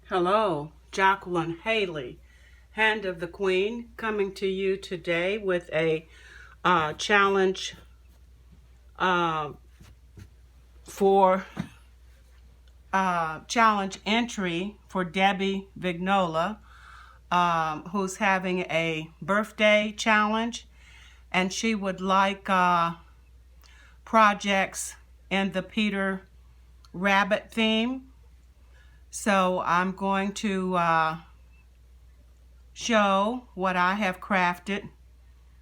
Hello, Jacqueline Haley, Hand of the Queen, coming to you today with a challenge uh, for challenge entry for Debbie Vignola, who's having a birthday challenge, and she would like projects in the Peter Rabbit theme. So I'm going to show what I have crafted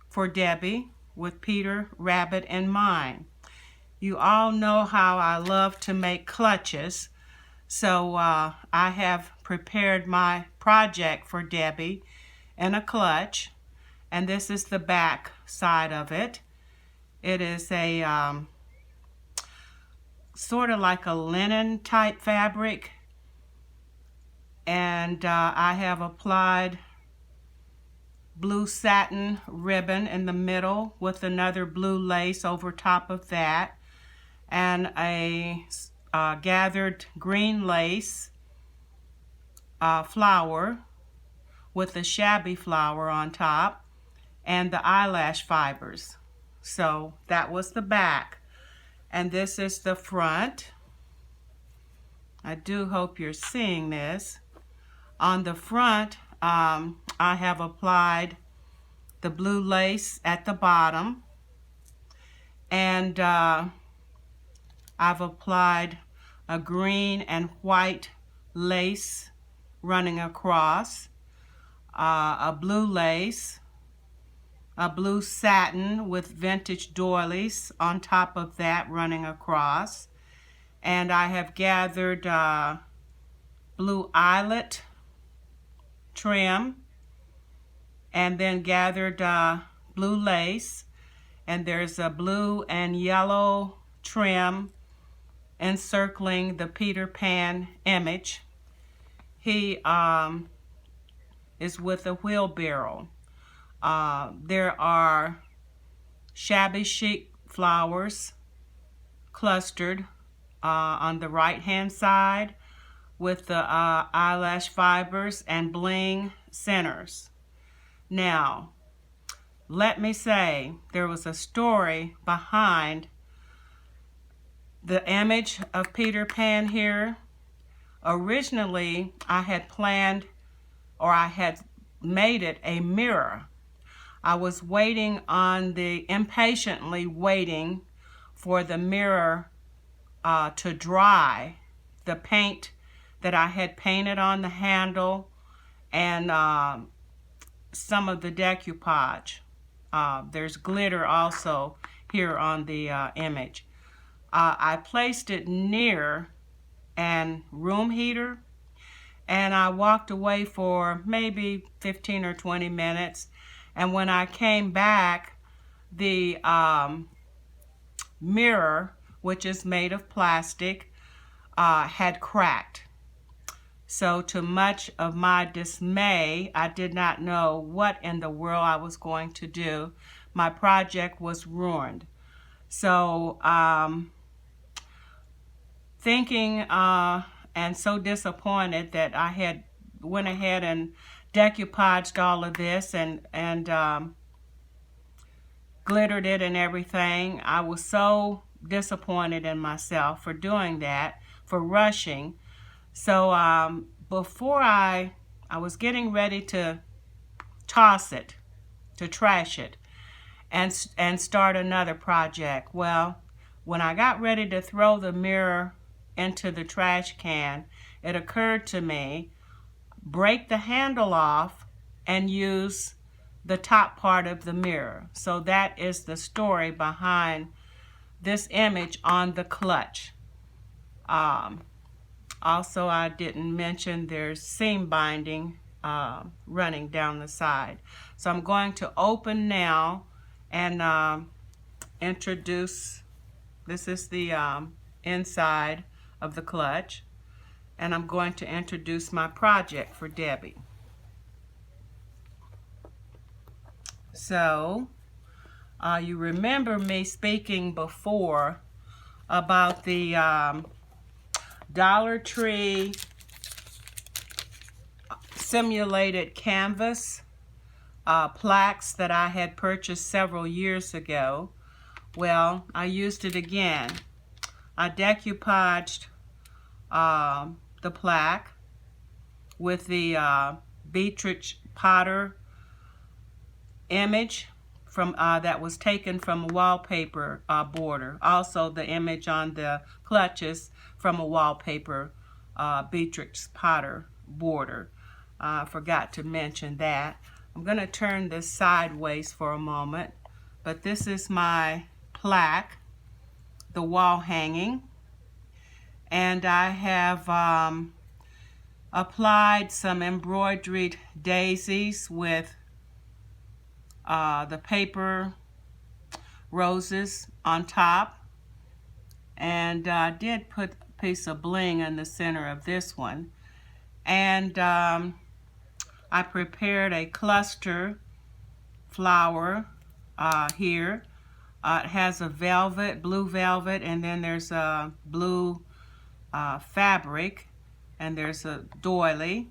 for Debbie with Peter Rabbit in mind. You all know how I love to make clutches, so I have prepared my project for Debbie in a clutch, and this is the back side of it. It is a sort of like a linen type fabric, and I have applied blue satin ribbon in the middle with another blue lace over top of that, and a gathered green lace flower with a shabby flower on top, and the eyelash fibers. So that was the back, and this is the front. I do hope you're seeing this. On the front, I have applied the blue lace at the bottom, and I've applied a green and white lace running across, a blue lace, a blue satin with vintage doilies on top of that running across, and I have gathered blue eyelet trim, and then gathered blue lace, and there's a blue and yellow trim encircling the Peter Pan image. He is with a wheelbarrow. There are shabby chic flowers clustered on the right hand side with the eyelash fibers and bling centers. Now, let me say, there was a story behind the image of Peter Pan here. Originally, I had planned, or I had made it a mirror. I was impatiently waiting for the mirror to dry, the paint that I had painted on the handle, and some of the decoupage. There's glitter also here on the image. I placed it near an room heater, and I walked away for maybe 15 or 20 minutes, and when I came back, the mirror, which is made of plastic, had cracked. So to much of my dismay, I did not know what in the world I was going to do. My project was ruined. So thinking and so disappointed that I had went ahead and decoupaged all of this and glittered it and everything. I was so disappointed in myself for doing that, for rushing. So before I was getting ready to toss it, to trash it, and start another project. Well, when I got ready to throw the mirror into the trash can, it occurred to me, break the handle off and use the top part of the mirror. So that is the story behind this image on the clutch. Also, I didn't mention there's seam binding running down the side. So I'm going to open now and introduce, this is the inside of the clutch, and I'm going to introduce my project for Debbie. So, you remember me speaking before about the Dollar Tree simulated canvas plaques that I had purchased several years ago. Well, I used it again. I decoupaged the plaque with the Beatrix Potter image from that was taken from a wallpaper border. Also the image on the clutches from a wallpaper Beatrix Potter border. I forgot to mention that. I'm going to turn this sideways for a moment, but this is my plaque, the wall hanging, and I have applied some embroidered daisies with the paper roses on top, and I did put a piece of bling in the center of this one, and I prepared a cluster flower here. It has a velvet, blue velvet, and then there's a blue fabric, and there's a doily,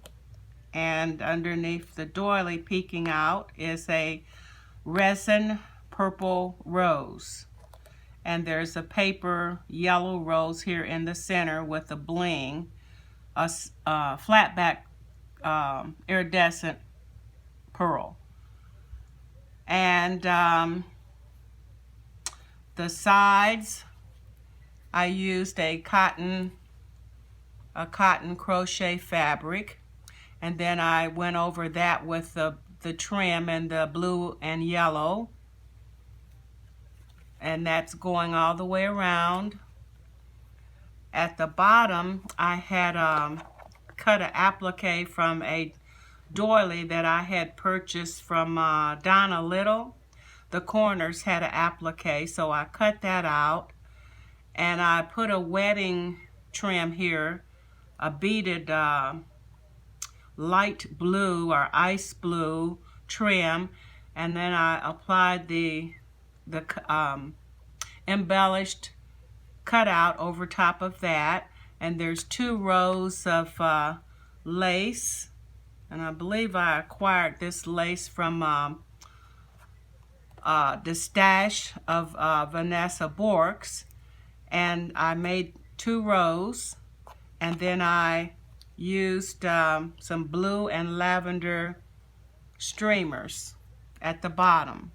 and underneath the doily peeking out is a resin purple rose, and there's a paper yellow rose here in the center with a bling, a flat back iridescent pearl, and the sides I used a cotton crochet fabric, and then I went over that with the trim and the blue and yellow, and that's going all the way around. At the bottom I had cut an applique from a doily that I had purchased from Donna Little. The corners had an applique, so I cut that out, and I put a wedding trim here, a beaded light blue or ice blue trim, and then I applied the embellished cutout over top of that, and there's 2 rows of lace, and I believe I acquired this lace from the stash of Vanessa Borks, and I made 2 rows, and then I used some blue and lavender streamers at the bottom.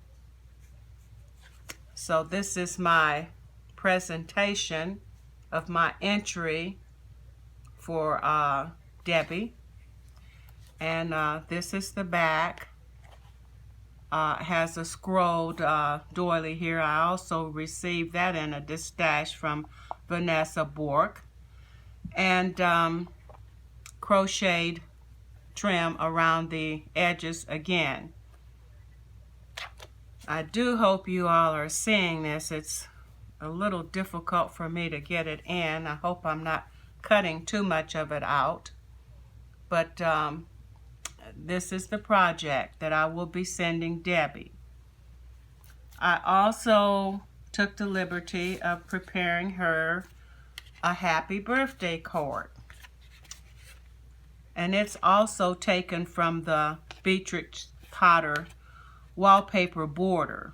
So this is my presentation of my entry for Debbie, and this is the back. Has a scrolled doily here. I also received that in a distash from Vanessa Bork, and crocheted trim around the edges again. I do hope you all are seeing this. It's a little difficult for me to get it in. I hope I'm not cutting too much of it out, but this is the project that I will be sending Debbie. I also took the liberty of preparing her a happy birthday card, and it's also taken from the Beatrix Potter wallpaper border.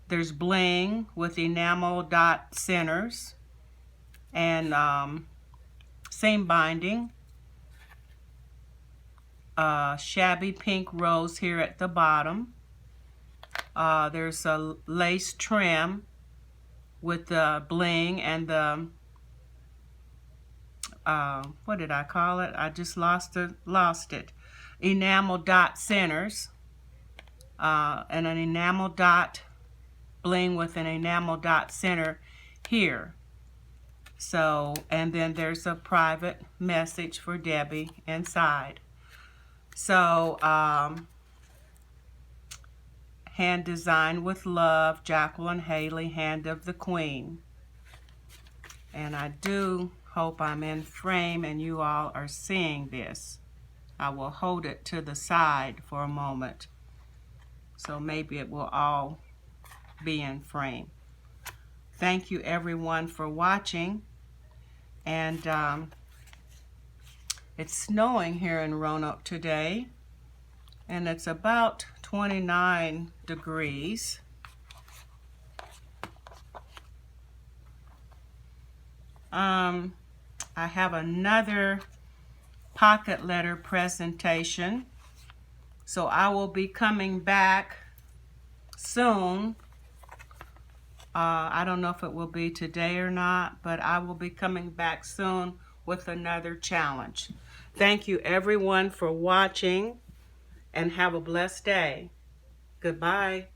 There's bling with enamel dot centers and seam binding. Shabby pink rose here at the bottom. There's a lace trim with the bling and the what did I call it? I just lost it. Enamel dot centers, and an enamel dot bling with an enamel dot center here. So, and then there's a private message for Debbie inside. So, hand designed with love, Jacqueline Haley, Hand of the Queen. And I do hope I'm in frame and you all are seeing this. I will hold it to the side for a moment, so maybe it will all be in frame. Thank you everyone for watching, and It's snowing here in Roanoke today, and it's about 29 degrees. I have another pocket letter presentation, so I will be coming back soon. I don't know if it will be today or not, but I will be coming back soon with another challenge. Thank you everyone for watching, and have a blessed day. Goodbye.